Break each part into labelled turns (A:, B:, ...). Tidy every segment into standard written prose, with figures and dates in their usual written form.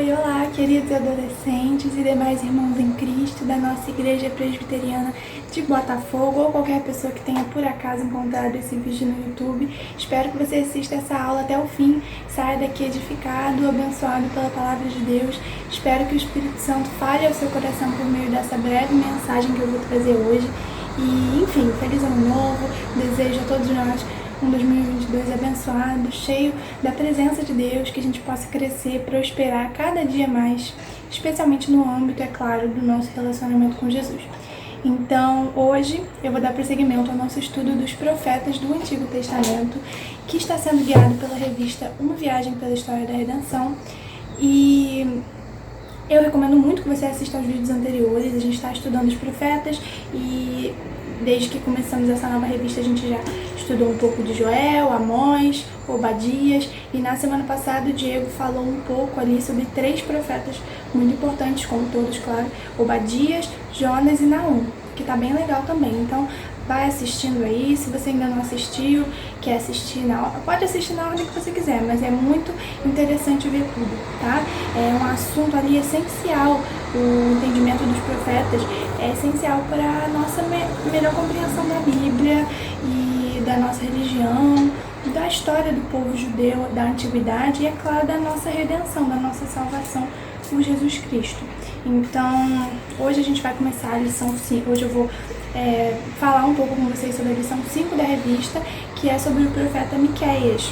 A: Olá, queridos adolescentes e demais irmãos em Cristo da nossa Igreja Presbiteriana de Botafogo ou qualquer pessoa que tenha por acaso encontrado esse vídeo no YouTube. Espero que você assista essa aula até o fim, saia daqui edificado, abençoado pela Palavra de Deus. Espero que o Espírito Santo fale ao seu coração por meio dessa breve mensagem que eu vou trazer hoje. E, enfim, feliz ano novo, desejo a todos nós um 2022 abençoado, cheio da presença de Deus, que a gente possa crescer, prosperar cada dia mais, especialmente no âmbito, é claro, do nosso relacionamento com Jesus. Então, hoje eu vou dar prosseguimento ao nosso estudo dos profetas do Antigo Testamento, que está sendo guiado pela revista Uma Viagem pela História da Redenção. E eu recomendo muito que você assista aos vídeos anteriores. A gente está estudando os profetas e desde que começamos essa nova revista a gente já estudou um pouco de Joel, Amós, Obadias, e na semana passada o Diego falou um pouco ali sobre 3 profetas muito importantes, como todos, claro, Obadias, Jonas e Naum, que tá bem legal também. Então vai assistindo aí, se você ainda não assistiu, quer assistir pode assistir na ordem que você quiser, mas é muito interessante ver tudo, tá? É um assunto ali essencial, o entendimento dos profetas é essencial para a nossa melhor compreensão da Bíblia e da nossa religião, da história do povo judeu, da antiguidade e, é claro, da nossa redenção, da nossa salvação por Jesus Cristo. Então, hoje a gente vai começar a lição 5, hoje eu vou falar um pouco com vocês sobre a lição 5 da revista, que é sobre o profeta Miqueias,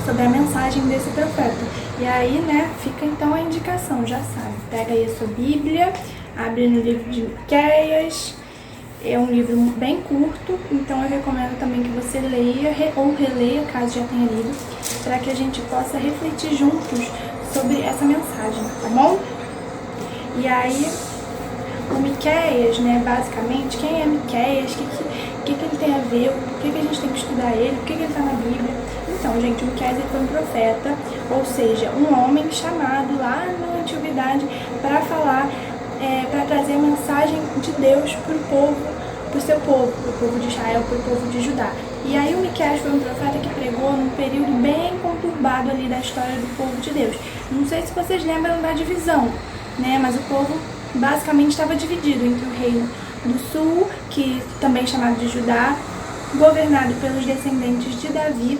A: sobre a mensagem desse profeta. E aí, fica então a indicação, já sabe, pega aí a sua Bíblia, abre no livro de Miqueias. É um livro bem curto, então eu recomendo também que você leia ou releia, caso já tenha lido, para que a gente possa refletir juntos sobre essa mensagem, tá bom? E aí, o Miqueias, basicamente, quem é Miqueias, o que ele tem a ver, por que a gente tem que estudar ele, por que ele está na Bíblia. Então, gente, o Miqueias foi um profeta, ou seja, um homem chamado lá na antiguidade para falar, para trazer a mensagem de Deus para o povo, para o seu povo, para o povo de Israel, para o povo de Judá. E aí o Miqueias foi um profeta que pregou num período bem conturbado ali da história do povo de Deus. Não sei se vocês lembram da divisão, mas o povo basicamente estava dividido entre o reino do sul, que também é chamado de Judá, governado pelos descendentes de Davi,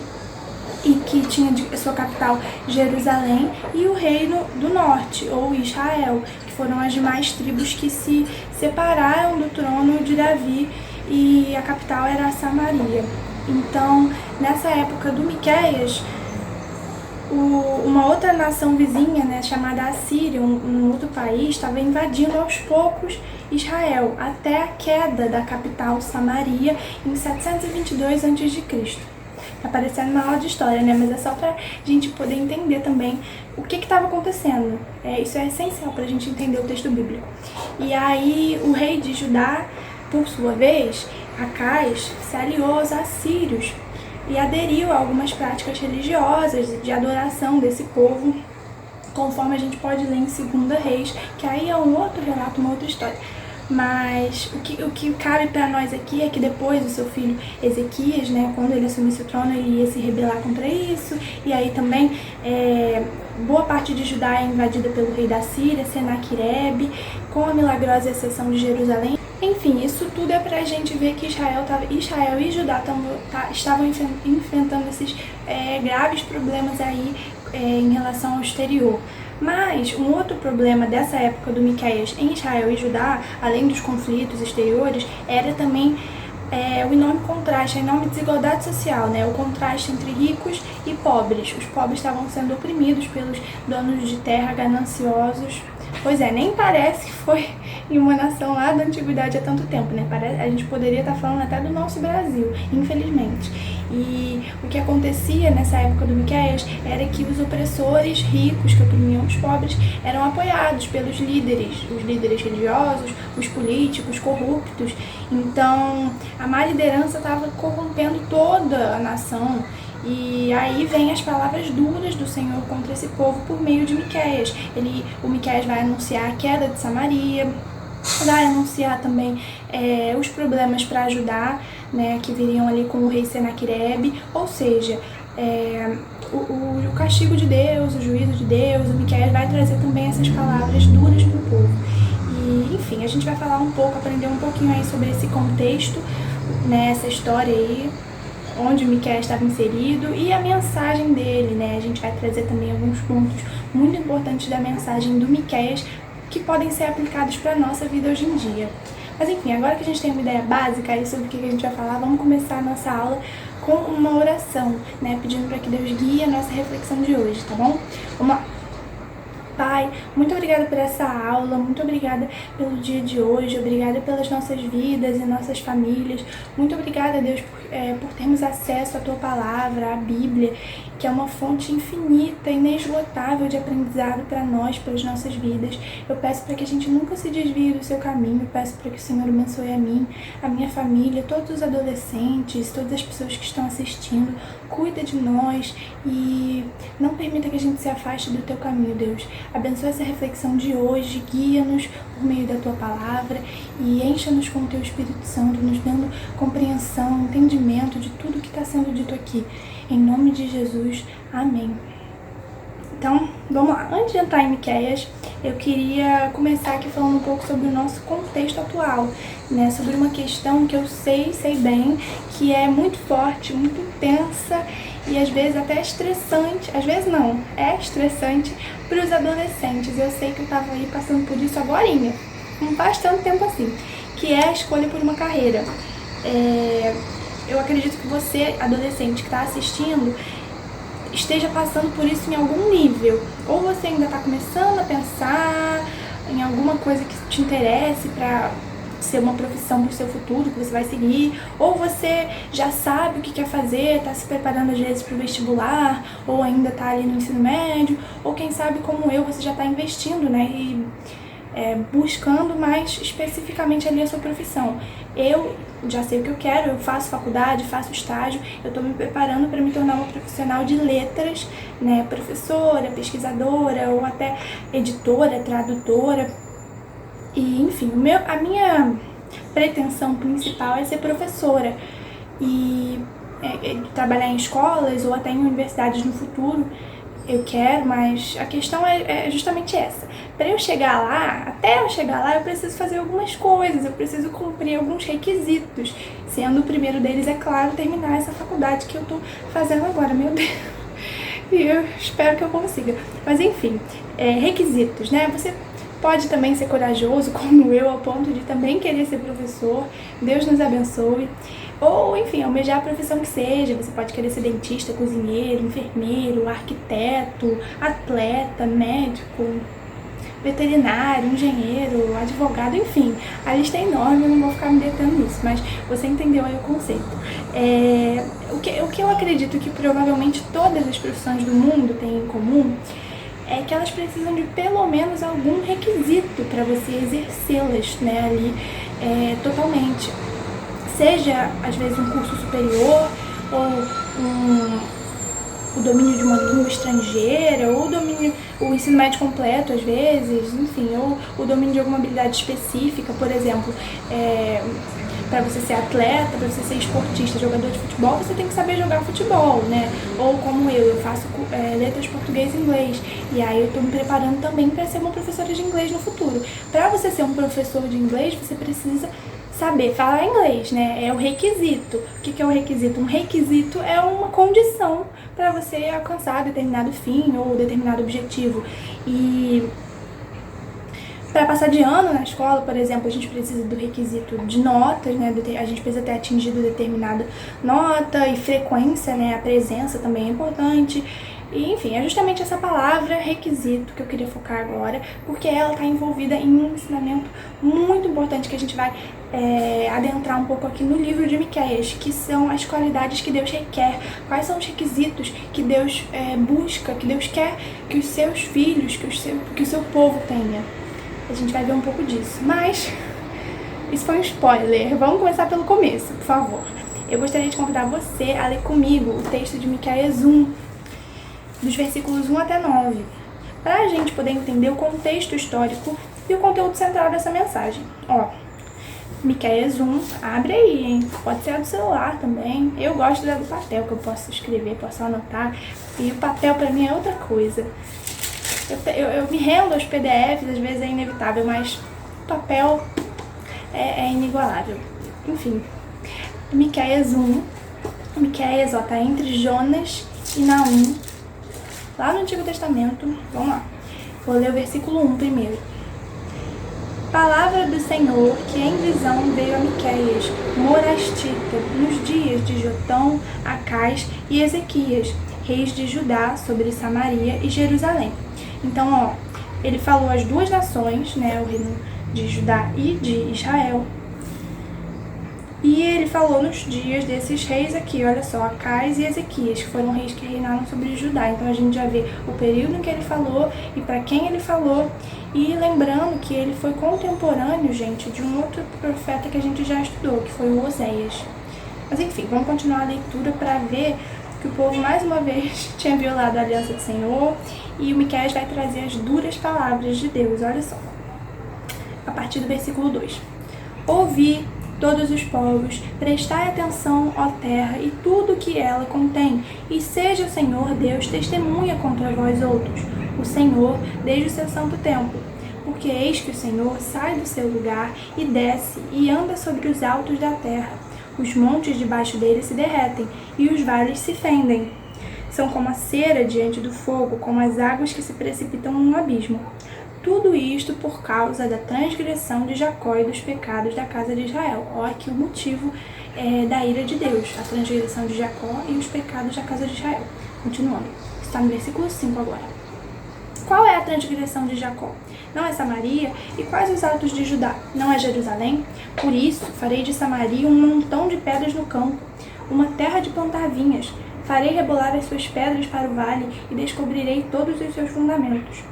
A: e que tinha sua capital Jerusalém, e o reino do norte, ou Israel, que foram as demais tribos que se separaram do trono de Davi, e a capital era Samaria. Então, nessa época do Miqueias, uma outra nação vizinha, chamada Assíria, um outro país, estava invadindo aos poucos Israel, até a queda da capital Samaria em 722 a.C. Tá parecendo uma aula de história, mas é só pra gente poder entender também o que estava acontecendo. Isso é essencial pra gente entender o texto bíblico. E aí o rei de Judá, por sua vez, Acais, se aliou aos assírios e aderiu a algumas práticas religiosas de adoração desse povo, conforme a gente pode ler em 2 Reis, que aí é um outro relato, uma outra história. Mas o que cabe para nós aqui é que depois o seu filho Ezequias, quando ele assumisse o trono, ele ia se rebelar contra isso, e aí também boa parte de Judá é invadida pelo rei da Síria, Senaquerebe, com a milagrosa exceção de Jerusalém. Enfim, isso tudo é pra gente ver que Israel e Judá estavam enfrentando esses graves problemas aí em relação ao exterior. Mas um outro problema dessa época do Miqueias em Israel e Judá, além dos conflitos exteriores, era também o enorme contraste, a enorme desigualdade social, o contraste entre ricos e pobres. Os pobres estavam sendo oprimidos pelos donos de terra gananciosos. Pois nem parece que foi em uma nação lá da antiguidade há tanto tempo, A gente poderia estar falando até do nosso Brasil, infelizmente. E o que acontecia nessa época do Miqueias era que os opressores ricos que oprimiam os pobres eram apoiados pelos líderes, os líderes religiosos, os políticos corruptos. Então a má liderança estava corrompendo toda a nação. E aí vem as palavras duras do Senhor contra esse povo por meio de Miqueias. O Miqueias vai anunciar a queda de Samaria, vai anunciar também os problemas para Judá, que viriam ali com o rei Senaquerebe, ou seja, o castigo de Deus, o juízo de Deus. O Miqueias vai trazer também essas palavras duras para o povo. E, enfim, a gente vai falar um pouco, aprender um pouquinho aí sobre esse contexto, né, essa história aí, onde o Miqueias estava inserido e a mensagem dele, né? A gente vai trazer também alguns pontos muito importantes da mensagem do Miqueias que podem ser aplicados para a nossa vida hoje em dia. Mas enfim, agora que a gente tem uma ideia básica aí sobre o que a gente vai falar, vamos começar a nossa aula com uma oração, né? Pedindo para que Deus guie a nossa reflexão de hoje, tá bom? Vamos lá. Pai, muito obrigada por essa aula, muito obrigada pelo dia de hoje, obrigada pelas nossas vidas e nossas famílias, muito obrigada, Deus, por termos acesso à Tua Palavra, à Bíblia, que é uma fonte infinita, inesgotável de aprendizado para nós, para as nossas vidas. Eu peço para que a gente nunca se desvie do Seu caminho, peço para que o Senhor abençoe a mim, a minha família, todos os adolescentes, todas as pessoas que estão assistindo, cuida de nós e não permita que a gente se afaste do Teu caminho, Deus. Abençoa essa reflexão de hoje, guia-nos por meio da Tua Palavra e encha-nos com o Teu Espírito Santo, nos dando compreensão, entendimento de tudo que está sendo dito aqui. Em nome de Jesus, amém. Então, vamos lá. Antes de entrar em Miqueias, eu queria começar aqui falando um pouco sobre o nosso contexto atual, né? Sobre uma questão que eu sei bem, que é muito forte, muito intensa e às vezes até estressante. Às vezes não, é estressante para os adolescentes. Eu sei que eu estava aí passando por isso agorinha, não faz tanto tempo assim, que é a escolha por uma carreira. Eu acredito que você, adolescente que está assistindo, esteja passando por isso em algum nível. Ou você ainda está começando a pensar em alguma coisa que te interesse para ser uma profissão para o seu futuro, que você vai seguir, ou você já sabe o que quer fazer, está se preparando às vezes para o vestibular, ou ainda está ali no ensino médio, ou quem sabe como eu, você já está investindo, né, e buscando mais especificamente ali a sua profissão. Eu já sei o que eu quero, eu faço faculdade, faço estágio, eu estou me preparando para me tornar uma profissional de letras, né, professora, pesquisadora, ou até editora, tradutora. E, enfim, a minha pretensão principal é ser professora e trabalhar em escolas ou até em universidades no futuro. Eu quero, mas a questão é justamente essa. Para eu chegar lá, até eu chegar lá, eu preciso fazer algumas coisas, eu preciso cumprir alguns requisitos, sendo o primeiro deles, é claro, terminar essa faculdade que eu tô fazendo agora, meu Deus. E eu espero que eu consiga. Mas enfim, requisitos, né? Você pode também ser corajoso, como eu, ao ponto de também querer ser professor. Deus nos abençoe. Ou, enfim, almejar a profissão que seja. Você pode querer ser dentista, cozinheiro, enfermeiro, arquiteto, atleta, médico, veterinário, engenheiro, advogado, enfim. A lista é enorme, eu não vou ficar me detendo nisso, mas você entendeu aí o conceito. O que eu acredito que provavelmente todas as profissões do mundo têm em comum é que elas precisam de pelo menos algum requisito para você exercê-las, né, ali totalmente. Seja, às vezes, um curso superior, ou o domínio de uma língua estrangeira, ou o ensino médio completo, às vezes, enfim, ou o domínio de alguma habilidade específica, por exemplo, para você ser atleta, para você ser esportista, jogador de futebol, você tem que saber jogar futebol, né? Ou como eu faço letras português e inglês, e aí eu estou me preparando também para ser uma professora de inglês no futuro. Para você ser um professor de inglês, você precisa saber falar inglês, né? É o requisito. O que é o requisito? Um requisito é uma condição para você alcançar determinado fim ou determinado objetivo. E para passar de ano na escola, por exemplo, a gente precisa do requisito de notas, né? A gente precisa ter atingido determinada nota e frequência, né? A presença também é importante. E, enfim, é justamente essa palavra requisito que eu queria focar agora, porque ela está envolvida em um ensinamento muito importante que a gente vai adentrar um pouco aqui no livro de Miqueias, que são as qualidades que Deus requer, quais são os requisitos que Deus busca, que Deus quer que os seus filhos, que o seu povo tenha. A gente vai ver um pouco disso, mas isso foi um spoiler. Vamos começar pelo começo, por favor. Eu gostaria de convidar você a ler comigo o texto de Miqueias 1, dos versículos 1 até 9, para a gente poder entender o contexto histórico e o conteúdo central dessa mensagem. Miqueias 1, abre aí, hein? Pode ser do celular também. Eu gosto do papel, que eu posso escrever, posso anotar. E o papel pra mim é outra coisa. Eu me rendo aos PDFs, às vezes é inevitável, mas o papel é inigualável. Enfim, Miqueias 1. Miqueias, ó, tá entre Jonas e Naum, lá no Antigo Testamento. Vamos lá. Vou ler o versículo 1 primeiro. Palavra do Senhor que em visão veio a Miqueias, morastita, nos dias de Jotão, Acás e Ezequias, reis de Judá, sobre Samaria e Jerusalém. Então, ó, ele falou as duas nações, né, o reino de Judá e de Israel. E ele falou nos dias desses reis aqui, olha só, Acás e Ezequias, que foram reis que reinaram sobre Judá. Então a gente já vê o período em que ele falou e para quem ele falou. E lembrando que ele foi contemporâneo, gente, de um outro profeta que a gente já estudou, que foi o Oséias. Mas enfim, vamos continuar a leitura para ver que o povo mais uma vez tinha violado a aliança do Senhor. E o Miqueias vai trazer as duras palavras de Deus, olha só. A partir do versículo 2. Ouvi, todos os povos, prestai atenção, ó terra, e tudo o que ela contém, e seja o Senhor Deus testemunha contra vós outros, o Senhor desde o seu santo templo. Porque eis que o Senhor sai do seu lugar e desce, e anda sobre os altos da terra. Os montes debaixo dele se derretem, e os vales se fendem. São como a cera diante do fogo, como as águas que se precipitam num abismo. Tudo isto por causa da transgressão de Jacó e dos pecados da casa de Israel. Olha aqui o motivo da ira de Deus, a transgressão de Jacó e os pecados da casa de Israel. Continuando, está no versículo 5 agora. Qual é a transgressão de Jacó? Não é Samaria? E quais os altos de Judá? Não é Jerusalém? Por isso, farei de Samaria um montão de pedras no campo, uma terra de plantar vinhas. Farei rebolar as suas pedras para o vale e descobrirei todos os seus fundamentos.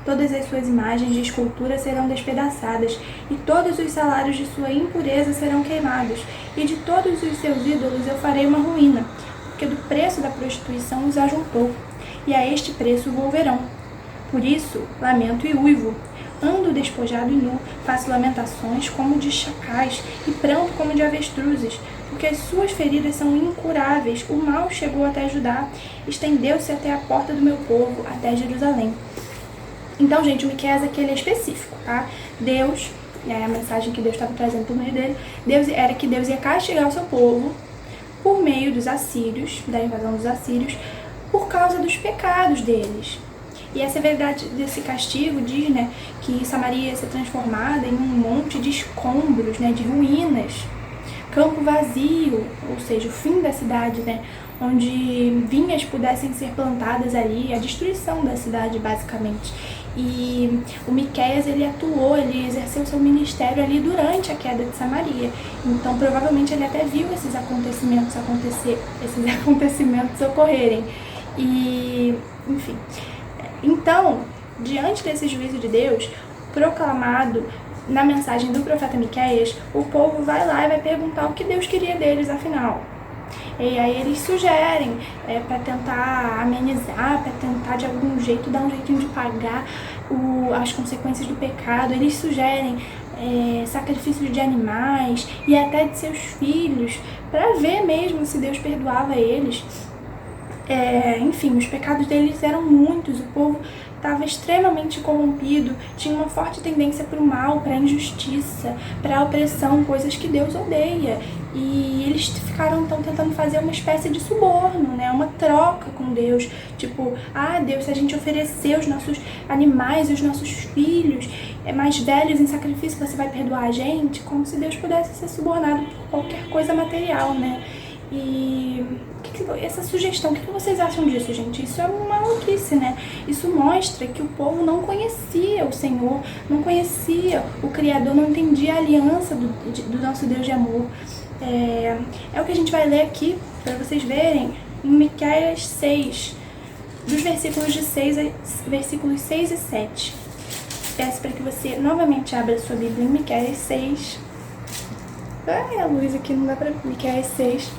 A: Todas as suas imagens de escultura serão despedaçadas, e todos os salários de sua impureza serão queimados, e de todos os seus ídolos eu farei uma ruína, porque do preço da prostituição os ajuntou, e a este preço volverão. Por isso, lamento e uivo. Ando despojado e nu, faço lamentações como de chacais, e pranto como de avestruzes, porque as suas feridas são incuráveis, o mal chegou até Judá, estendeu-se até a porta do meu povo, até Jerusalém. Então, gente, o Miqueias aqui ele é específico, tá? Deus, e aí a mensagem que Deus estava trazendo por meio dele, era que Deus ia castigar o seu povo por meio dos assírios, da invasão dos assírios, por causa dos pecados deles. E essa verdade desse castigo diz, né, que Samaria ia ser transformada em um monte de escombros, né, de ruínas, campo vazio, ou seja, o fim da cidade, né, onde vinhas pudessem ser plantadas ali, a destruição da cidade, basicamente. E o Miqueias, ele atuou, ele exerceu seu ministério ali durante a queda de Samaria. Então, provavelmente, ele até viu esses acontecimentos ocorrerem. E, enfim. Então, diante desse juízo de Deus, proclamado na mensagem do profeta Miqueias, o povo vai lá e vai perguntar o que Deus queria deles, afinal. E aí eles sugerem, para tentar amenizar, para tentar de algum jeito dar um jeitinho de pagar as consequências do pecado, eles sugerem sacrifícios de animais e até de seus filhos, para ver mesmo se Deus perdoava eles. Enfim, os pecados deles eram muitos, o povo estava extremamente corrompido, tinha uma forte tendência para o mal, para a injustiça, para a opressão, coisas que Deus odeia. E eles ficaram então tentando fazer uma espécie de suborno, né? Uma troca com Deus. Tipo, Deus, se a gente oferecer os nossos animais e os nossos filhos mais velhos em sacrifício, você vai perdoar a gente? Como se Deus pudesse ser subornado por qualquer coisa material, né? E essa sugestão, o que vocês acham disso, gente? Isso é uma maluquice, né? Isso mostra que o povo não conhecia o Senhor, não conhecia o Criador, não entendia a aliança do nosso Deus de amor. É o que a gente vai ler aqui, para vocês verem, em Miqueias 6, dos versículos 6 e 7. Peço para que você novamente abra sua Bíblia em Miqueias 6. A luz aqui não dá para Miqueias 6.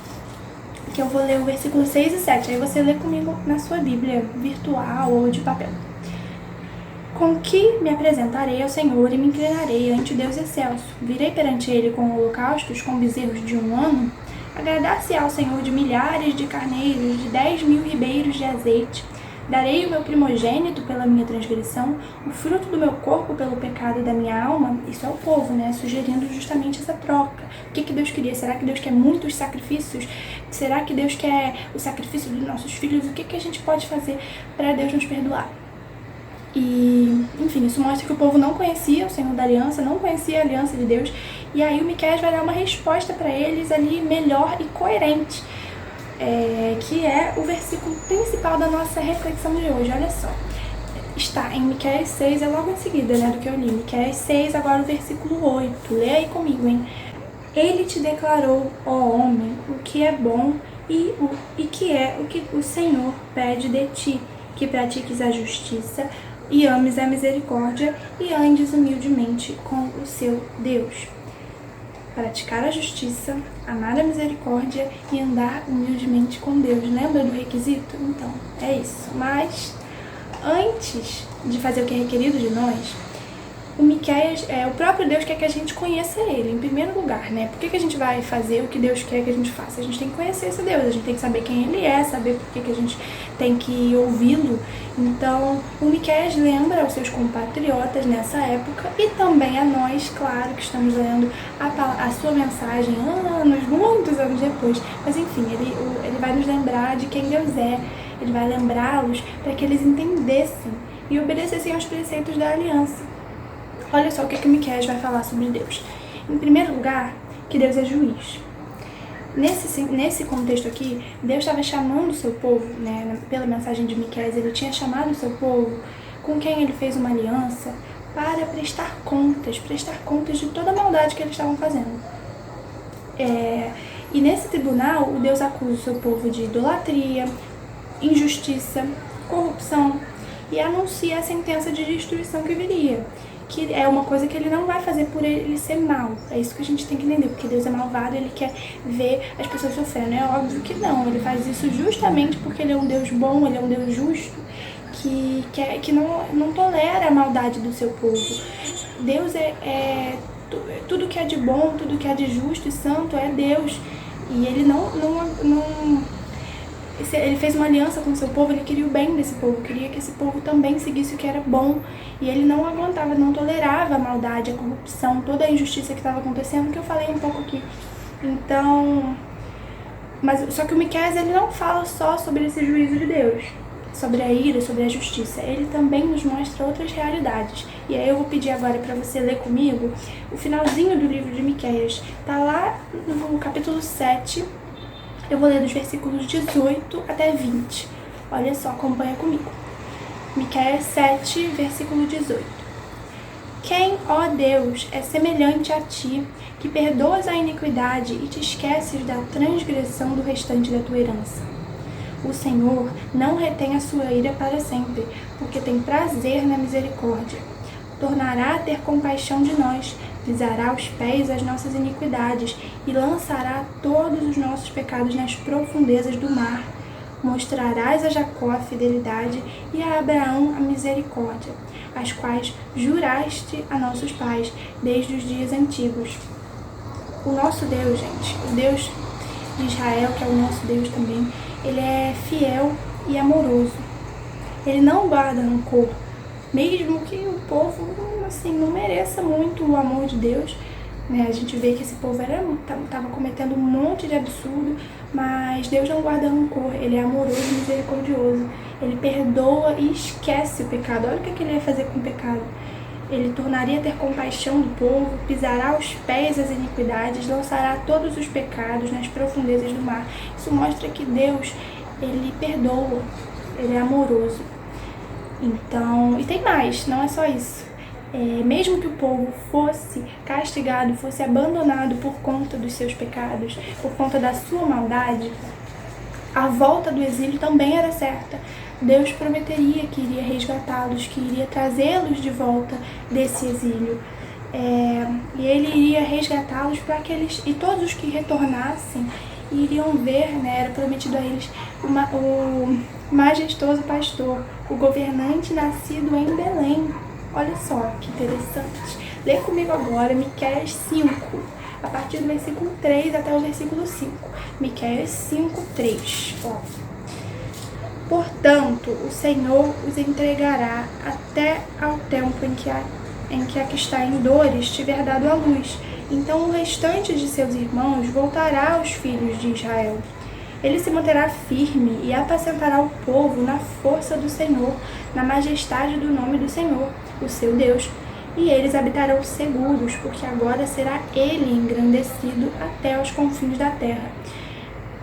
A: Que eu vou ler o versículo 6 e 7. Aí você lê comigo na sua Bíblia virtual ou de papel. Com que me apresentarei ao Senhor e me inclinarei ante o Deus excelso. Virei perante ele com holocaustos, com bezerros de 1 ano. Agradar-se ao Senhor de milhares de carneiros, de 10.000 ribeiros de azeite. Darei o meu primogênito pela minha transgressão, o fruto do meu corpo pelo pecado da minha alma. Isso é o povo, né? Sugerindo justamente essa troca. O que Deus queria? Será que Deus quer muitos sacrifícios? Será que Deus quer o sacrifício dos nossos filhos? O que a gente pode fazer para Deus nos perdoar? E, enfim, isso mostra que o povo não conhecia o Senhor da aliança, não conhecia a aliança de Deus. E aí o Miqueias vai dar uma resposta para eles ali melhor e coerente, que é o versículo principal da nossa reflexão de hoje. Olha só, está em Miqueias 6, é logo em seguida, né, do que eu li. Miqueias 6, agora o versículo 8. Lê aí comigo, hein? Ele te declarou, ó homem, o que é bom e que é o que o Senhor pede de ti, que pratiques a justiça e ames a misericórdia e andes humildemente com o seu Deus. Praticar a justiça, amar a misericórdia e andar humildemente com Deus. Lembra do requisito? Então, é isso. Mas, antes de fazer o que é requerido de nós, o Miqueias, o próprio Deus quer que a gente conheça Ele, em primeiro lugar, né? Por que a gente vai fazer o que Deus quer que a gente faça? A gente tem que conhecer esse Deus, a gente tem que saber quem Ele é, saber por que a gente tem que ouvi-lo. Então, o Miqueias lembra aos seus compatriotas nessa época e também a nós, claro, que estamos lendo a sua mensagem muitos anos depois. Mas enfim, ele vai nos lembrar de quem Deus é, ele vai lembrá-los para que eles entendessem e obedecessem aos preceitos da aliança. Olha só o que o Miqueias vai falar sobre Deus. Em primeiro lugar, que Deus é juiz. Nesse contexto aqui, Deus estava chamando o seu povo, né, pela mensagem de Miqueias, ele tinha chamado o seu povo, com quem ele fez uma aliança, para prestar contas de toda a maldade que eles estavam fazendo. E nesse tribunal, o Deus acusa o seu povo de idolatria, injustiça, corrupção e anuncia a sentença de destruição que viria. Que é uma coisa que ele não vai fazer por ele ser mau. É isso que a gente tem que entender, porque Deus é malvado, ele quer ver as pessoas sofrendo. É óbvio que não, ele faz isso justamente porque ele é um Deus bom, ele é um Deus justo, que não tolera a maldade do seu povo. Deus tudo que é de bom, tudo que é de justo e santo é Deus. E ele ele fez uma aliança com o seu povo, ele queria o bem desse povo, queria que esse povo também seguisse o que era bom. E ele não aguentava, não tolerava a maldade, a corrupção, toda a injustiça que estava acontecendo, que eu falei um pouco aqui. Então, só que o Miqueias, ele não fala só sobre esse juízo de Deus, sobre a ira, sobre a justiça. Ele também nos mostra outras realidades. E aí eu vou pedir agora para você ler comigo o finalzinho do livro de Miqueias. Tá lá no capítulo 7, eu vou ler dos versículos 18 até 20. Olha só, acompanha comigo. Miqueias 7, versículo 18. Quem, ó Deus, é semelhante a ti, que perdoas a iniquidade e te esqueces da transgressão do restante da tua herança? O Senhor não retém a sua ira para sempre, porque tem prazer na misericórdia. Tornará a ter compaixão de nós, pisará aos pés as nossas iniquidades e lançará todos os nossos pecados nas profundezas do mar. Mostrarás a Jacó a fidelidade e a Abraão a misericórdia, as quais juraste a nossos pais desde os dias antigos. O nosso Deus, gente, o Deus de Israel, que é o nosso Deus também, ele é fiel e amoroso. Ele não guarda rancor, mesmo que o povo, assim, não mereça muito o amor de Deus, né? A gente vê que esse povo estava cometendo um monte de absurdo, mas Deus não guarda rancor, ele é amoroso e misericordioso. Ele perdoa e esquece o pecado. Olha o que ele ia fazer com o pecado. Ele tornaria a ter compaixão do povo, pisará aos pés as iniquidades, lançará todos os pecados nas profundezas do mar. Isso mostra que Deus, ele perdoa, ele é amoroso. Então, e tem mais, não é só isso. Mesmo que o povo fosse castigado, fosse abandonado por conta dos seus pecados, por conta da sua maldade, a volta do exílio também era certa. Deus prometeria que iria resgatá-los, que iria trazê-los de volta desse exílio. E ele iria resgatá-los para que eles, e todos os que retornassem, iriam ver, né, era prometido a eles o majestoso pastor, o governante nascido em Belém. Olha só que interessante. Lê comigo agora Miqueias 5, a partir do versículo 3 até o versículo 5. Miqueias 5, 3. Ó. Portanto, o Senhor os entregará até ao tempo em que a que está em dores tiver dado à luz. Então o restante de seus irmãos voltará aos filhos de Israel. Ele se manterá firme e apacentará o povo na força do Senhor, na majestade do nome do Senhor, o seu Deus. E eles habitarão seguros, porque agora será ele engrandecido até os confins da terra.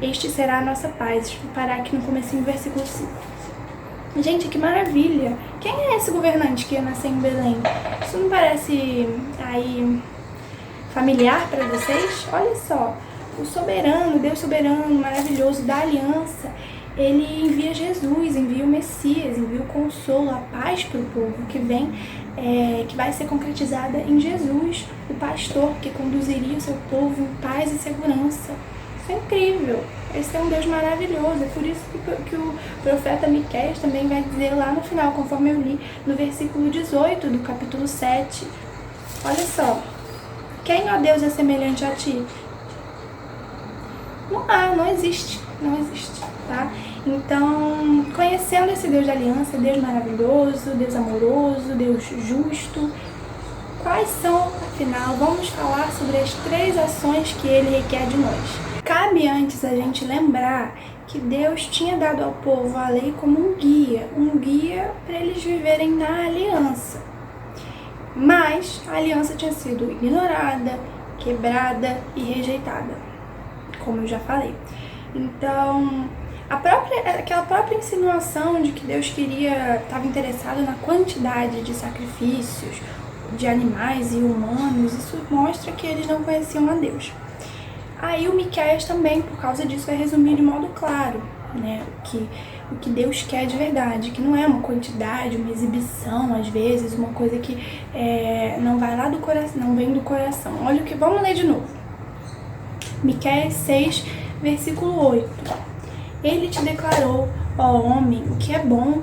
A: Este será a nossa paz. Vou parar aqui no comecinho do versículo 5. Gente, que maravilha! Quem é esse governante que ia nascer em Belém? Isso não parece aí familiar para vocês? Olha só, o soberano, Deus soberano, maravilhoso da aliança, ele envia Jesus, envia o Messias, envia o consolo, a paz para o povo que vem, que vai ser concretizada em Jesus, o pastor que conduziria o seu povo em paz e segurança. Isso é incrível. Esse é um Deus maravilhoso. É por isso que o profeta Miqueias também vai dizer lá no final, conforme eu li, no versículo 18 do capítulo 7. Olha só. Quem, ó Deus, é semelhante a ti? Não existe. Não existe, tá? Então, conhecendo esse Deus de aliança, Deus maravilhoso, Deus amoroso, Deus justo, quais são, afinal, vamos falar sobre as 3 ações que ele requer de nós. Cabe antes a gente lembrar que Deus tinha dado ao povo a lei como um guia para eles viverem na aliança. Mas a aliança tinha sido ignorada, quebrada e rejeitada, como eu já falei. Então, aquela própria insinuação de que Deus estava interessado na quantidade de sacrifícios de animais e humanos, isso mostra que eles não conheciam a Deus. Aí o Miqueias também, por causa disso, vai resumir de modo claro, né, o que Deus quer de verdade, que não é uma quantidade, uma exibição, às vezes, uma coisa que não vai lá do coração, não vem do coração. Olha o que, vamos ler de novo. Miqueias 6, versículo 8. Ele te declarou, ó homem, o que é bom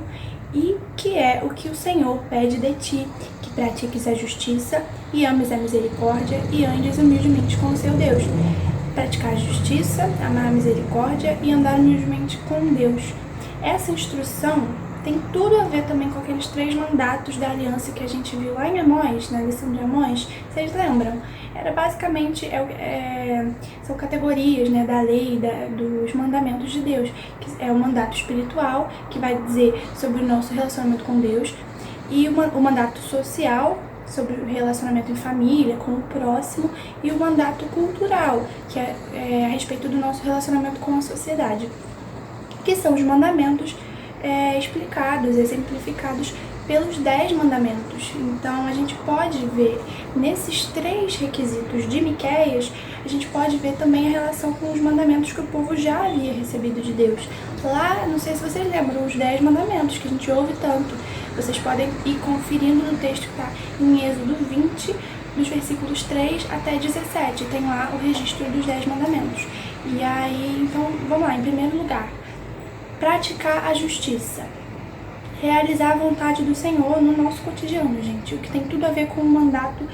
A: e que é o que o Senhor pede de ti, que pratiques a justiça e ames a misericórdia e andes humildemente com o seu Deus. Praticar a justiça, amar a misericórdia e andar humildemente com Deus. Essa instrução tem tudo a ver também com aqueles 3 mandatos da aliança que a gente viu lá em Amós, na lição de Amós. Vocês lembram? Era basicamente, são categorias, né, da lei, dos mandamentos de Deus. Que é o mandato espiritual, que vai dizer sobre o nosso relacionamento com Deus, e o mandato social, sobre o relacionamento em família, com o próximo, e o mandato cultural, que é a respeito do nosso relacionamento com a sociedade, que são os mandamentos explicados, exemplificados pelos 10 mandamentos. Então a gente pode ver nesses 3 requisitos de Miqueias, a gente pode ver também a relação com os mandamentos que o povo já havia recebido de Deus. Lá, não sei se vocês lembram, os 10 mandamentos que a gente ouve tanto. Vocês podem ir conferindo no texto que está em Êxodo 20, dos versículos 3 até 17. Tem lá o registro dos 10 mandamentos. E aí, então, vamos lá, em primeiro lugar, praticar a justiça. Realizar a vontade do Senhor no nosso cotidiano, gente. O que tem tudo a ver com o mandato,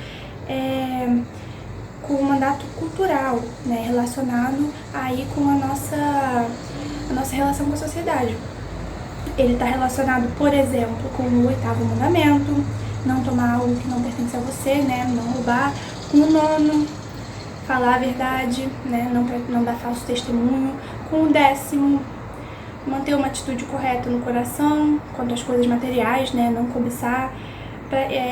A: cultural, né? Relacionado aí com a nossa relação com a sociedade. Ele está relacionado, por exemplo, com o 8º mandamento, não tomar algo que não pertence a você, né? Não roubar. Com o 9º, falar a verdade, né? Não dar falso testemunho. Com o 10º, manter uma atitude correta no coração, quanto às coisas materiais, né? Não cobiçar.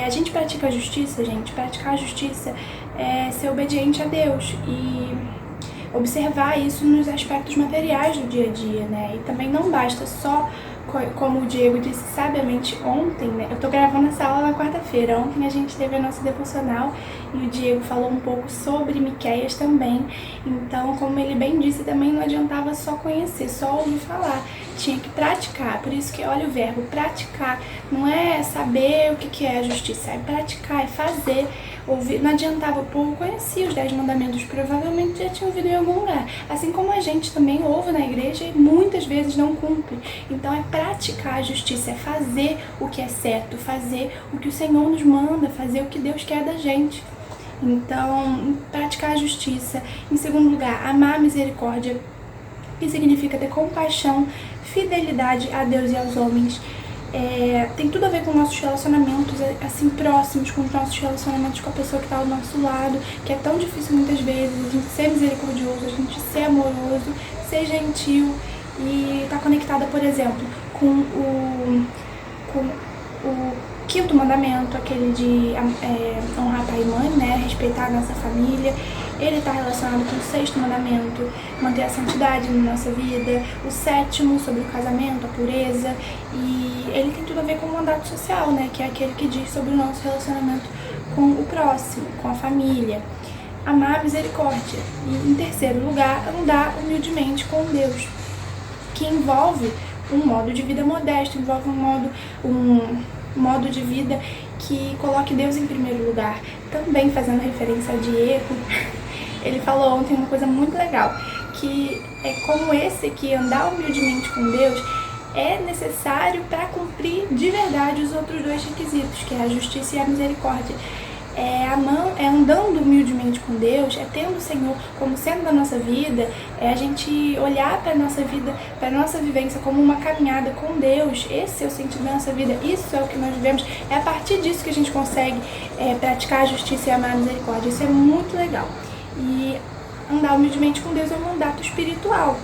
A: A gente pratica a justiça, gente. Praticar a justiça é ser obediente a Deus e observar isso nos aspectos materiais do dia a dia, né? E também não basta só, como o Diego disse sabiamente ontem, né? Eu tô gravando essa aula na quarta-feira. Ontem a gente teve a nossa devocional e o Diego falou um pouco sobre Miqueias também. Então, como ele bem disse, também não adiantava só conhecer, só ouvir falar. Tinha que praticar. Por isso que, olha o verbo, praticar. Não é saber o que é a justiça, é praticar, é fazer não adiantava, o povo conhecia os 10 mandamentos, provavelmente já tinha ouvido em algum lugar. Assim como a gente também ouve na igreja e muitas vezes não cumpre. Então é praticar a justiça, é fazer o que é certo, fazer o que o Senhor nos manda, fazer o que Deus quer da gente. Então, praticar a justiça. Em segundo lugar, amar a misericórdia, que significa ter compaixão, fidelidade a Deus e aos homens. Tem tudo a ver com nossos relacionamentos assim próximos, com os nossos relacionamentos com a pessoa que está ao nosso lado, que é tão difícil muitas vezes, a gente ser misericordioso, a gente ser amoroso, ser gentil e estar conectada, por exemplo, com o quinto mandamento, aquele de honrar pai e mãe, né, respeitar a nossa família. Ele está relacionado com o sexto mandamento, manter a santidade na nossa vida, o sétimo sobre o casamento, a pureza, e ele tem tudo a ver com o mandato social, né, que é aquele que diz sobre o nosso relacionamento com o próximo, com a família. Amar a misericórdia. E em terceiro lugar, andar humildemente com Deus, que envolve um modo de vida modesto, envolve um modo de vida que coloque Deus em primeiro lugar. Também fazendo referência a Diego, ele falou ontem uma coisa muito legal, que é como esse aqui, andar humildemente com Deus, é necessário para cumprir de verdade os outros dois requisitos, que é a justiça e a misericórdia. É andando humildemente com Deus, é tendo o Senhor como sendo da nossa vida, é a gente olhar para a nossa vida, para a nossa vivência como uma caminhada com Deus. Esse é o sentido da nossa vida, isso é o que nós vivemos, é a partir disso que a gente consegue praticar a justiça e amar a misericórdia. Isso é muito legal. E andar humildemente com Deus é um mandato espiritual,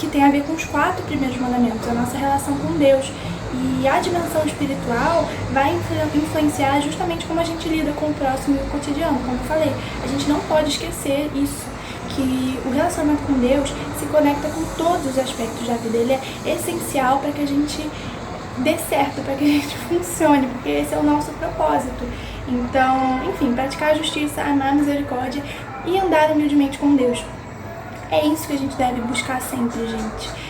A: que tem a ver com os 4 primeiros mandamentos, a nossa relação com Deus. E a dimensão espiritual vai influenciar justamente como a gente lida com o próximo e o cotidiano. Como eu falei, a gente não pode esquecer isso, que o relacionamento com Deus se conecta com todos os aspectos da vida. Ele é essencial para que a gente dê certo, para que a gente funcione, porque esse é o nosso propósito. Então, enfim, praticar a justiça, amar a misericórdia e andar humildemente com Deus. É isso que a gente deve buscar sempre, gente.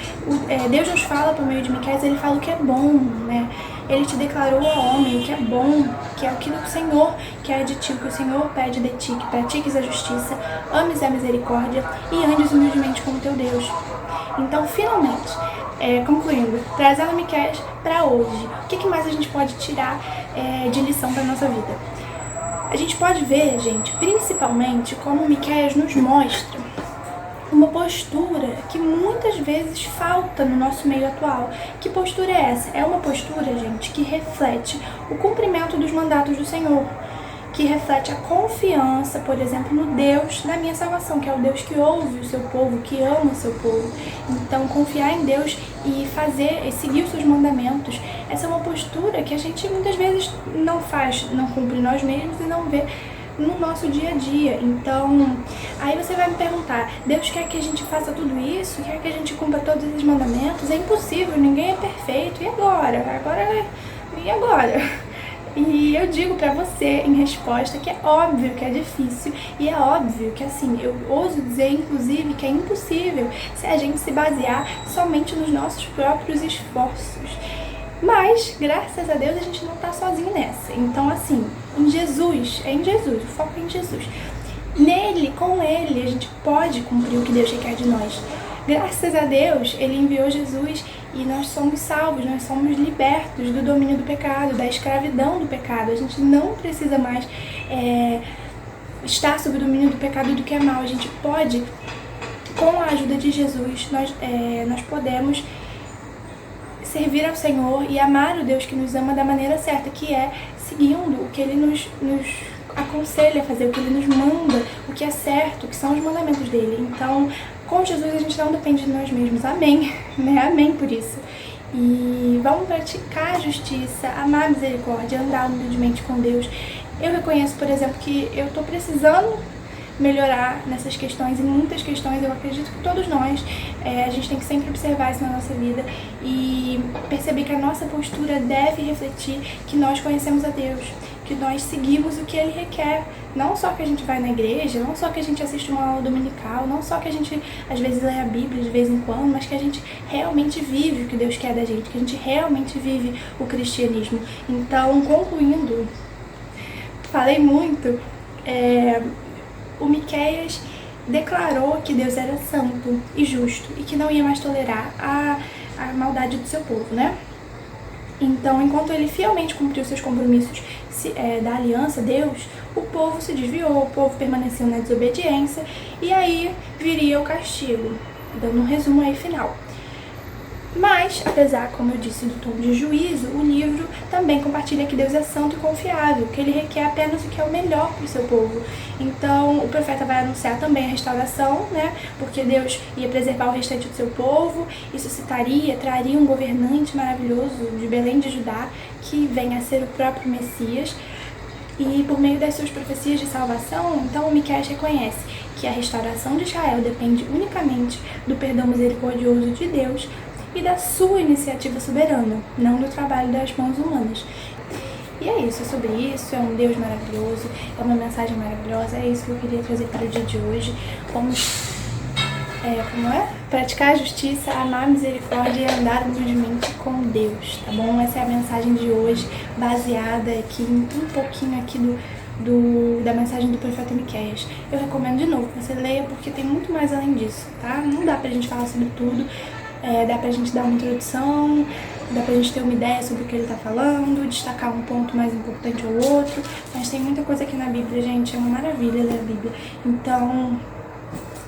A: Deus nos fala por meio de Miqueias, ele fala o que é bom, né? Ele te declarou ao homem o que é bom, que é aquilo que o Senhor quer de ti, o que o Senhor pede de ti, que pratiques a justiça, ames a misericórdia e andes humildemente com o teu Deus. Então, finalmente, concluindo, trazendo Miqueias para hoje, o que mais a gente pode tirar de lição para nossa vida? A gente pode ver, gente, principalmente como Miqueias nos mostra uma postura que muitas vezes falta no nosso meio atual. Que postura é essa? É uma postura, gente, que reflete o cumprimento dos mandatos do Senhor, que reflete a confiança, por exemplo, no Deus da minha salvação, que é o Deus que ouve o seu povo, que ama o seu povo. Então, confiar em Deus e seguir os seus mandamentos, essa é uma postura que a gente muitas vezes não faz, não cumpre nós mesmos e não vê no nosso dia a dia. Então, aí você vai me perguntar, Deus quer que a gente faça tudo isso? Quer que a gente cumpra todos esses mandamentos? É impossível, ninguém é perfeito. E agora? E agora? E eu digo pra você, em resposta, que é óbvio que é difícil e é óbvio que, assim, eu ouso dizer, inclusive, que é impossível se a gente se basear somente nos nossos próprios esforços. Mas, graças a Deus, a gente não tá sozinho nessa. Então, assim, em Jesus, o foco é em Jesus. Nele, com ele, a gente pode cumprir o que Deus requer de nós. Graças a Deus, ele enviou Jesus e nós somos salvos, nós somos libertos do domínio do pecado, da escravidão do pecado. A gente não precisa mais estar sob o domínio do pecado e do que é mal. A gente pode, com a ajuda de Jesus, nós podemos servir ao Senhor e amar o Deus que nos ama da maneira certa, que é seguindo o que Ele nos aconselha a fazer, o que Ele nos manda, o que é certo, que são os mandamentos dEle. Então, com Jesus a gente não depende de nós mesmos. Amém, né? Amém por isso. E vamos praticar a justiça, amar a misericórdia, andar humildemente com Deus. Eu reconheço, por exemplo, que eu estou precisando melhorar nessas questões, em muitas questões. Eu acredito que todos nós, a gente tem que sempre observar isso na nossa vida e perceber que a nossa postura deve refletir que nós conhecemos a Deus, que nós seguimos o que Ele requer. Não só que a gente vai na igreja, não só que a gente assiste uma aula dominical, não só que a gente às vezes lê a Bíblia de vez em quando, mas que a gente realmente vive o que Deus quer da gente, que a gente realmente vive o cristianismo. Então, concluindo, falei muito, o Miqueias declarou que Deus era santo e justo e que não ia mais tolerar a maldade do seu povo, né? Então, enquanto ele fielmente cumpriu seus compromissos da aliança, Deus, o povo se desviou, o povo permaneceu na desobediência e aí viria o castigo, dando um resumo aí final. Mas, apesar, como eu disse, do tom de juízo, o livro também compartilha que Deus é santo e confiável, que ele requer apenas o que é o melhor para o seu povo. Então, o profeta vai anunciar também a restauração, né? Porque Deus ia preservar o restante do seu povo e traria um governante maravilhoso de Belém de Judá, que venha a ser o próprio Messias. E por meio das suas profecias de salvação, então o Miqueias reconhece que a restauração de Israel depende unicamente do perdão misericordioso de Deus e da sua iniciativa soberana, não do trabalho das mãos humanas. E é isso, é sobre isso, é um Deus maravilhoso, é uma mensagem maravilhosa, é isso que eu queria trazer para o dia de hoje. Vamos, praticar a justiça, amar a misericórdia e andar humildemente com Deus, tá bom? Essa é a mensagem de hoje, baseada aqui um pouquinho aqui da mensagem do profeta Miqueias. Eu recomendo de novo que você leia, porque tem muito mais além disso, tá? Não dá pra gente falar sobre tudo. Dá pra gente dar uma introdução, dá pra gente ter uma ideia sobre o que ele tá falando, destacar um ponto mais importante ou outro, mas tem muita coisa aqui na Bíblia, gente, é uma maravilha ler a Bíblia. Então,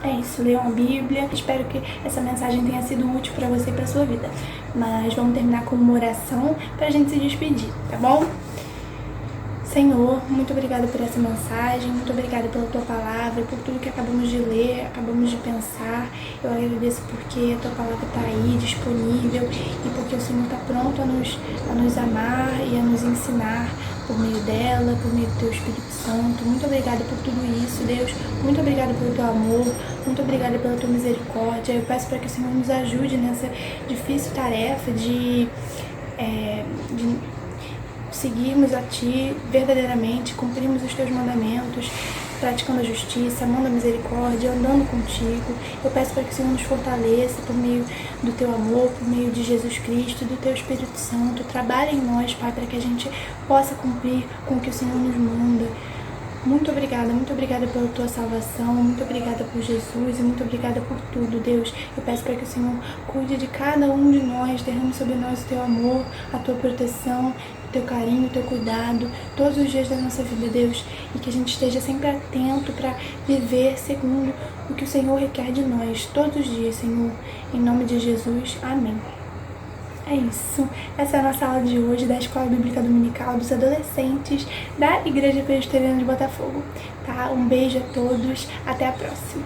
A: é isso, leiam a Bíblia. Espero que essa mensagem tenha sido útil pra você e pra sua vida. Mas vamos terminar com uma oração pra gente se despedir, tá bom? Senhor, muito obrigada por essa mensagem, muito obrigada pela Tua palavra, por tudo que acabamos de ler, acabamos de pensar. Eu agradeço porque a Tua palavra está aí, disponível, e porque o Senhor está pronto a nos amar e a nos ensinar por meio dela, por meio do Teu Espírito Santo. Muito obrigada por tudo isso, Deus. Muito obrigada pelo Teu amor, muito obrigada pela Tua misericórdia. Eu peço para que o Senhor nos ajude nessa difícil tarefa de seguirmos a Ti verdadeiramente, cumprirmos os Teus mandamentos, praticando a justiça, amando a misericórdia, andando contigo. Eu peço para que o Senhor nos fortaleça por meio do Teu amor, por meio de Jesus Cristo, do Teu Espírito Santo. Trabalhe em nós, Pai, para que a gente possa cumprir com o que o Senhor nos manda. Muito obrigada pela Tua salvação, muito obrigada por Jesus e muito obrigada por tudo, Deus. Eu peço para que o Senhor cuide de cada um de nós, derrame sobre nós o Teu amor, a Tua proteção, o Teu carinho, o Teu cuidado, todos os dias da nossa vida, Deus. E que a gente esteja sempre atento para viver segundo o que o Senhor requer de nós, todos os dias, Senhor. Em nome de Jesus, amém. É isso. Essa é a nossa aula de hoje da Escola Bíblica Dominical dos Adolescentes da Igreja Presbiteriana de Botafogo. Tá? Um beijo a todos. Até a próxima.